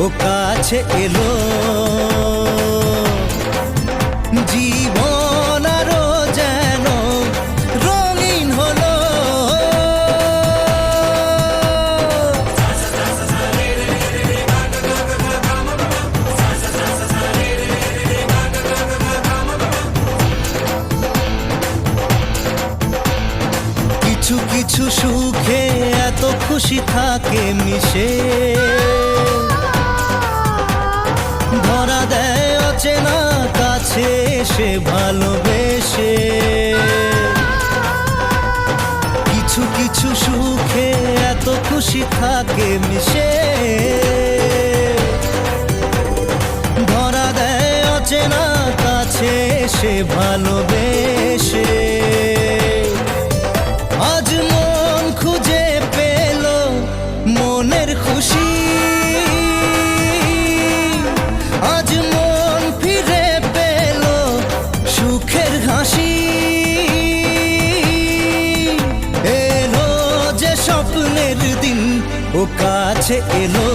ও কাছে এলো, জীবন আরো যেন রঙিন হলো। কিছু কিছু সুখে এত খুশি থাকে মিশে, ধরা দেয় অচেনা কাছে এসে ভালোবেসে। কিছু কিছু সুখে এত খুশি থাকে মিশে, ধরা দেয় অচেনা কাছে এসে ভালোবেসে। আজ মন খুঁজে পেল মনের খুশি, আজ মন ফিরে পেল সুখের হাসি। এলো যে স্বপ্নের দিন, ও কাছে এলো।